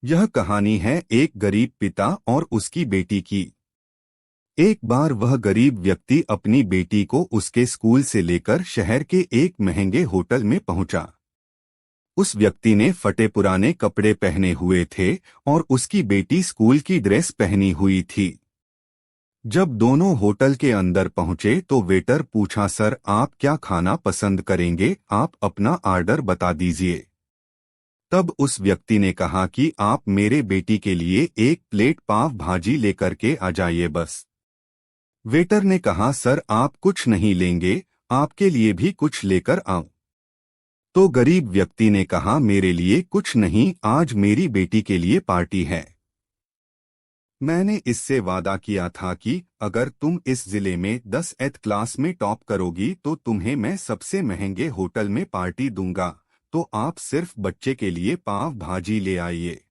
यह कहानी है एक गरीब पिता और उसकी बेटी की। एक बार वह गरीब व्यक्ति अपनी बेटी को उसके स्कूल से लेकर शहर के एक महंगे होटल में पहुंचा। उस व्यक्ति ने फटे पुराने कपड़े पहने हुए थे और उसकी बेटी स्कूल की ड्रेस पहनी हुई थी। जब दोनों होटल के अंदर पहुंचे तो वेटर पूछा, सर आप क्या खाना पसंद करेंगे, आप अपना ऑर्डर बता दीजिए। तब उस व्यक्ति ने कहा कि आप मेरे बेटी के लिए एक प्लेट पाव भाजी लेकर के आ जाइए बस। वेटर ने कहा, सर आप कुछ नहीं लेंगे, आपके लिए भी कुछ लेकर आऊं। तो गरीब व्यक्ति ने कहा, मेरे लिए कुछ नहीं, आज मेरी बेटी के लिए पार्टी है। मैंने इससे वादा किया था कि अगर तुम इस जिले में 10th क्लास में टॉप करोगी तो तुम्हें मैं सबसे महंगे होटल में पार्टी दूंगा, तो आप सिर्फ बच्चे के लिए पाव भाजी ले आइए।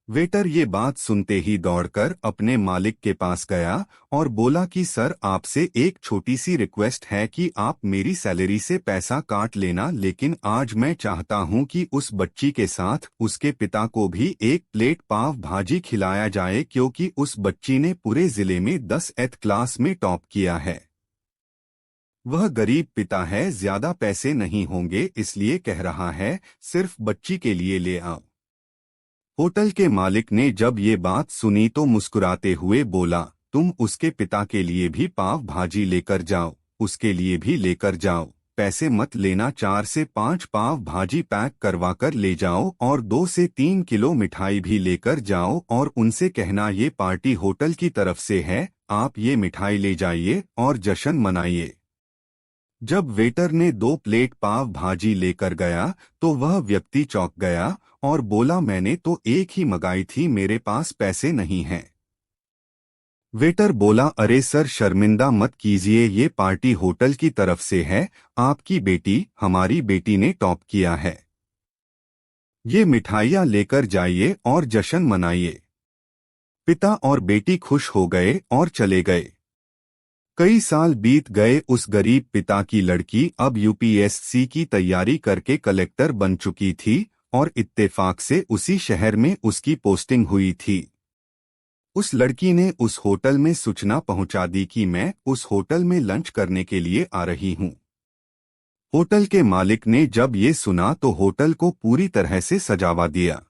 वेटर ये बात सुनते ही दौड़कर अपने मालिक के पास गया और बोला कि सर आपसे एक छोटी सी रिक्वेस्ट है कि आप मेरी सैलरी से पैसा काट लेना, लेकिन आज मैं चाहता हूं कि उस बच्ची के साथ उसके पिता को भी एक प्लेट पाव भाजी खिलाया जाए, क्योंकि उस बच्ची ने पूरे जिले में 10th क्लास में टॉप किया है। वह गरीब पिता है, ज्यादा पैसे नहीं होंगे इसलिए कह रहा है, सिर्फ बच्ची के लिए ले आओ। होटल के मालिक ने जब ये बात सुनी तो मुस्कुराते हुए बोला, तुम उसके पिता के लिए भी पाव भाजी लेकर जाओ, उसके लिए भी लेकर जाओ, पैसे मत लेना, 4 से 5 पाव भाजी पैक करवाकर ले जाओ और 2 से 3 किलो मिठाई भी लेकर जाओ और उनसे कहना ये पार्टी होटल की तरफ से है, आप ये मिठाई ले जाइए और जश्न मनाइए। जब वेटर ने 2 प्लेट पाव भाजी लेकर गया तो वह व्यक्ति चौंक गया और बोला, मैंने तो एक ही मंगाई थी, मेरे पास पैसे नहीं हैं। वेटर बोला, अरे सर शर्मिंदा मत कीजिए, ये पार्टी होटल की तरफ से है, आपकी बेटी, हमारी बेटी ने टॉप किया है। ये मिठाइयाँ लेकर जाइए और जश्न मनाइए। पिता और बेटी खुश हो गए और चले गए। कई साल बीत गए। उस गरीब पिता की लड़की अब यूपीएससी की तैयारी करके कलेक्टर बन चुकी थी और इत्तेफाक से उसी शहर में उसकी पोस्टिंग हुई थी। उस लड़की ने उस होटल में सूचना पहुंचा दी कि मैं उस होटल में लंच करने के लिए आ रही हूं। होटल के मालिक ने जब ये सुना तो होटल को पूरी तरह से सजावा दिया।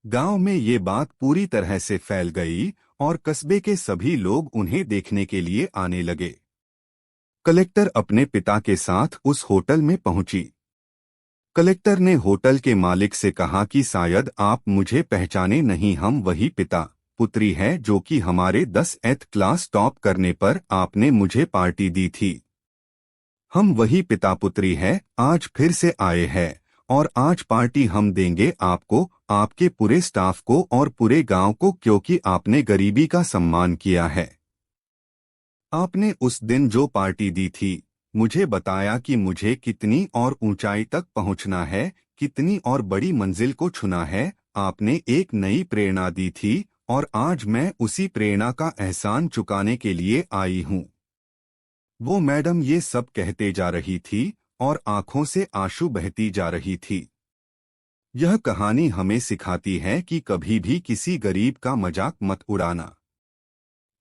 गांव में ये बात पूरी तरह से फैल गई और कस्बे के सभी लोग उन्हें देखने के लिए आने लगे। कलेक्टर अपने पिता के साथ उस होटल में पहुंची। कलेक्टर ने होटल के मालिक से कहा कि शायद आप मुझे पहचाने नहीं, हम वही पिता पुत्री है जो कि हमारे 10th क्लास टॉप करने पर आपने मुझे पार्टी दी थी। हम वही पिता पुत्री है, आज फिर से आए हैं और आज पार्टी हम देंगे आपको, आपके पूरे स्टाफ को और पूरे गांव को, क्योंकि आपने गरीबी का सम्मान किया है। आपने उस दिन जो पार्टी दी थी, मुझे बताया कि मुझे कितनी और ऊंचाई तक पहुंचना है, कितनी और बड़ी मंजिल को छूना है। आपने एक नई प्रेरणा दी थी और आज मैं उसी प्रेरणा का एहसान चुकाने के लिए आई हूं। वो मैडम ये सब कहते जा रही थी और आंखों से आंसू बहती जा रही थी। यह कहानी हमें सिखाती है कि कभी भी किसी गरीब का मजाक मत उड़ाना।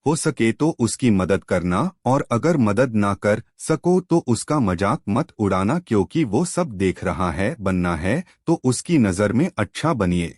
हो सके तो उसकी मदद करना और अगर मदद ना कर सको तो उसका मजाक मत उड़ाना, क्योंकि वो सब देख रहा है, बनना है तो उसकी नज़र में अच्छा बनिए।